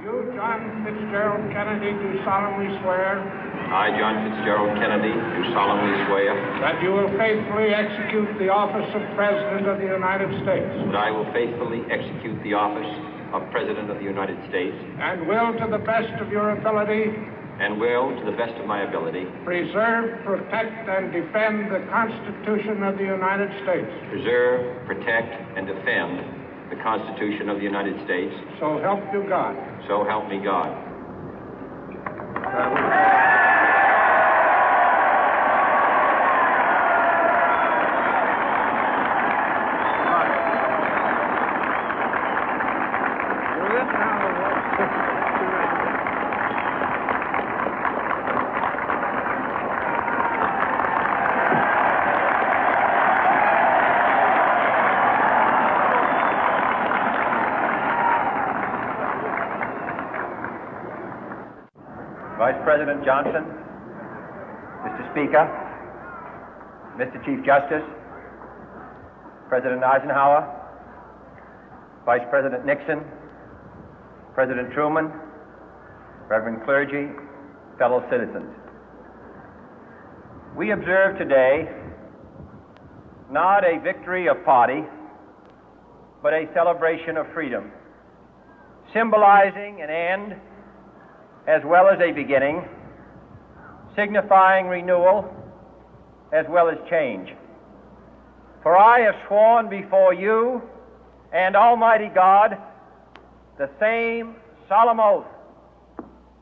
You, John Fitzgerald Kennedy, do solemnly swear I, John Fitzgerald Kennedy, do solemnly swear that you will faithfully execute the office of President of the United States that I will faithfully execute the office of President of the United States and will, to the best of your ability, and will, to the best of my ability, preserve, protect, and defend the Constitution of the United States. preserve, protect, and defend the Constitution of the United States. So help you God. So help me God. Vice President Johnson, Mr. Speaker, Mr. Chief Justice, President Eisenhower, Vice President Nixon, President Truman, Reverend clergy, fellow citizens. We observe today not a victory of party, but a celebration of freedom, symbolizing an end as well as a beginning, signifying renewal as well as change. For I have sworn before you and Almighty God the same solemn oath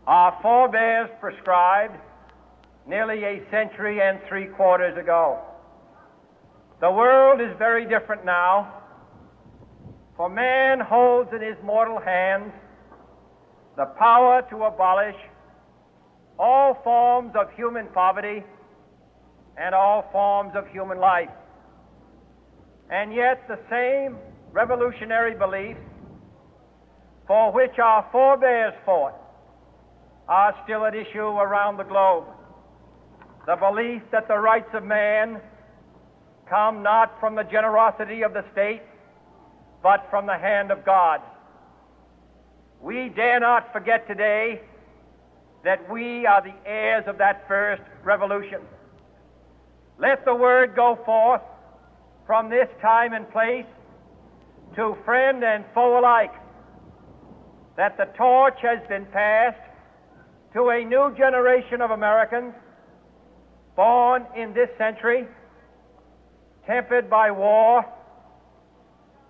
our forebears prescribed nearly a century and 3/4 ago. The world is very different now, for man holds in his mortal hands the power to abolish all forms of human poverty and all forms of human life. And yet the same revolutionary beliefs for which our forebears fought are still at issue around the globe. The belief that the rights of man come not from the generosity of the state, but from the hand of God. We dare not forget today that we are the heirs of that first revolution. Let the word go forth from this time and place to friend and foe alike that the torch has been passed to a new generation of Americans born in this century, tempered by war,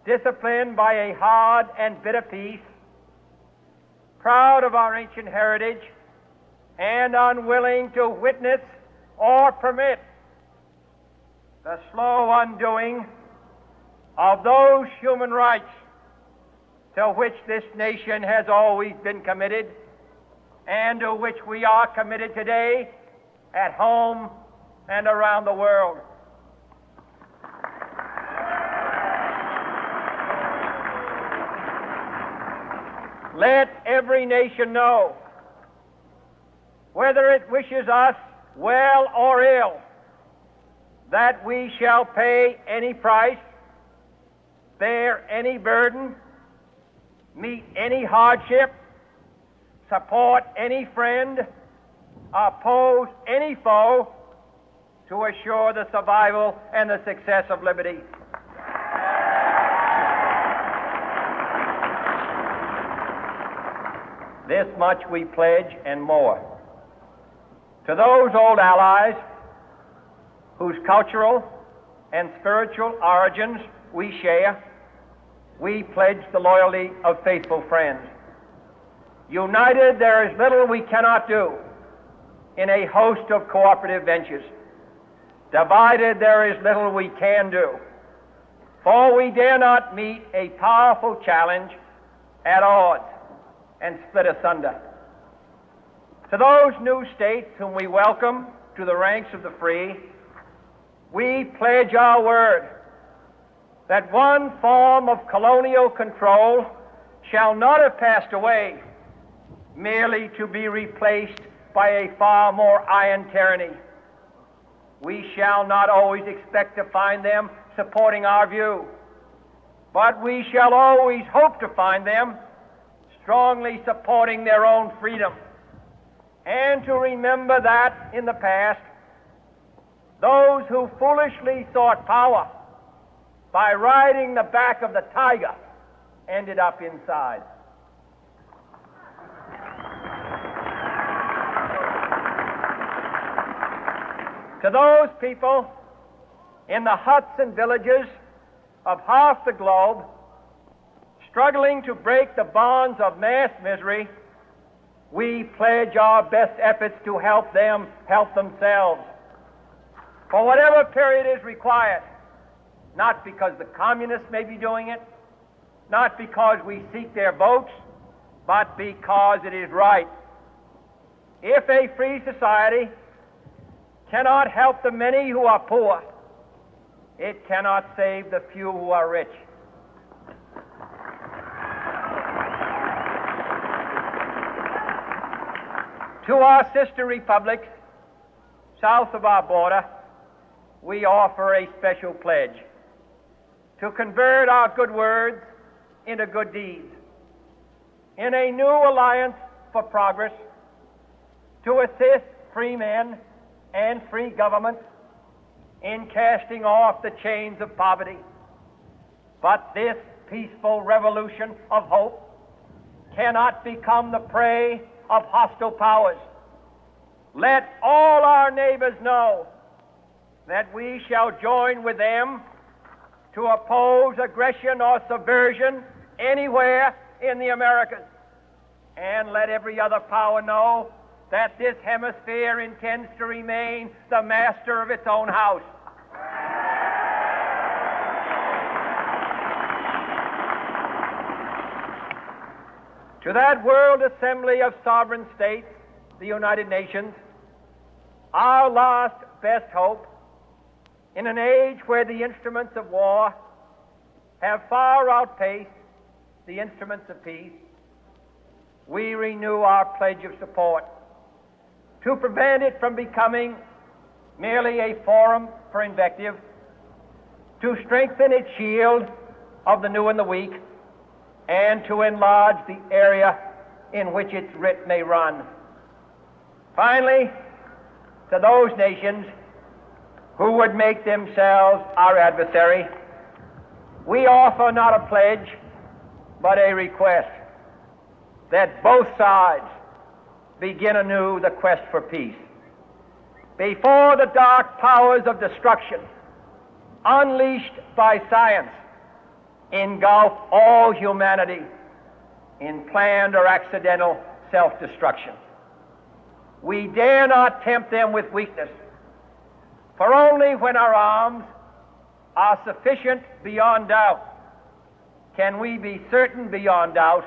disciplined by a hard and bitter peace, proud of our ancient heritage, and unwilling to witness or permit the slow undoing of those human rights to which this nation has always been committed and to which we are committed today at home and around the world. Let every nation know, whether it wishes us well or ill, that we shall pay any price, bear any burden, meet any hardship, support any friend, oppose any foe to assure the survival and the success of liberty. This much we pledge and more. To those old allies whose cultural and spiritual origins we share, we pledge the loyalty of faithful friends. United, there is little we cannot do in a host of cooperative ventures. Divided, there is little we can do, for we dare not meet a powerful challenge at odds and split asunder. To those new states whom we welcome to the ranks of the free, we pledge our word that one form of colonial control shall not have passed away, merely to be replaced by a far more iron tyranny. We shall not always expect to find them supporting our view, but we shall always hope to find them strongly supporting their own freedom, and to remember that in the past, those who foolishly sought power by riding the back of the tiger ended up inside. To those people in the huts and villages of half the globe struggling to break the bonds of mass misery, we pledge our best efforts to help them help themselves for whatever period is required, not because the communists may be doing it, not because we seek their votes, but because it is right. If a free society cannot help the many who are poor, it cannot save the few who are rich. To our sister republics south of our border, we offer a special pledge to convert our good words into good deeds, in a new alliance for progress, to assist free men and free governments in casting off the chains of poverty. But this peaceful revolution of hope cannot become the prey of hostile powers. Let all our neighbors know that we shall join with them to oppose aggression or subversion anywhere in the Americas. And let every other power know that this hemisphere intends to remain the master of its own house. To that World Assembly of Sovereign States, the United Nations, our last best hope, in an age where the instruments of war have far outpaced the instruments of peace, we renew our pledge of support to prevent it from becoming merely a forum for invective, to strengthen its shield of the new and the weak, and to enlarge the area in which its writ may run. Finally, to those nations who would make themselves our adversary, we offer not a pledge, but a request that both sides begin anew the quest for peace. Before the dark powers of destruction, unleashed by science, engulf all humanity in planned or accidental self-destruction, we dare not tempt them with weakness, for only when our arms are sufficient beyond doubt can we be certain beyond doubt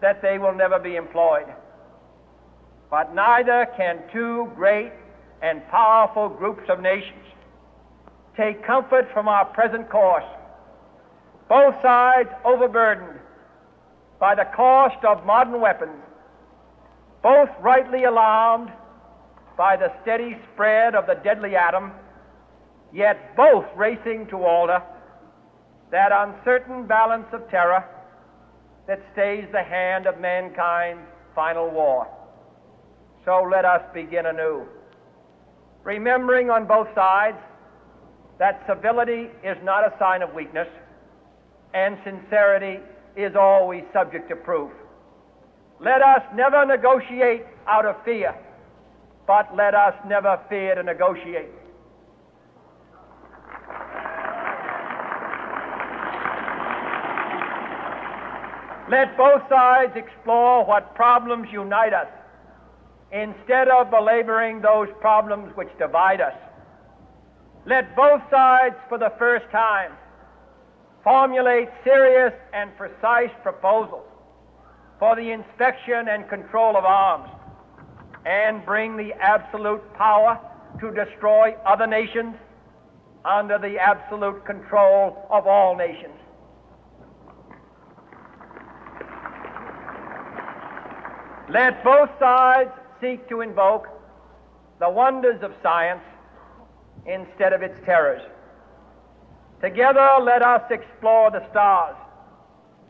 that they will never be employed. But neither can two great and powerful groups of nations take comfort from our present course, both sides overburdened by the cost of modern weapons, both rightly alarmed by the steady spread of the deadly atom, yet both racing to alter that uncertain balance of terror that stays the hand of mankind's final war. So let us begin anew, remembering on both sides that civility is not a sign of weakness, and sincerity is always subject to proof. Let us never negotiate out of fear, but let us never fear to negotiate. Let both sides explore what problems unite us, instead of belaboring those problems which divide us. Let both sides, for the first time, formulate serious and precise proposals for the inspection and control of arms, and bring the absolute power to destroy other nations under the absolute control of all nations. Let both sides seek to invoke the wonders of science instead of its terrors. Together, let us explore the stars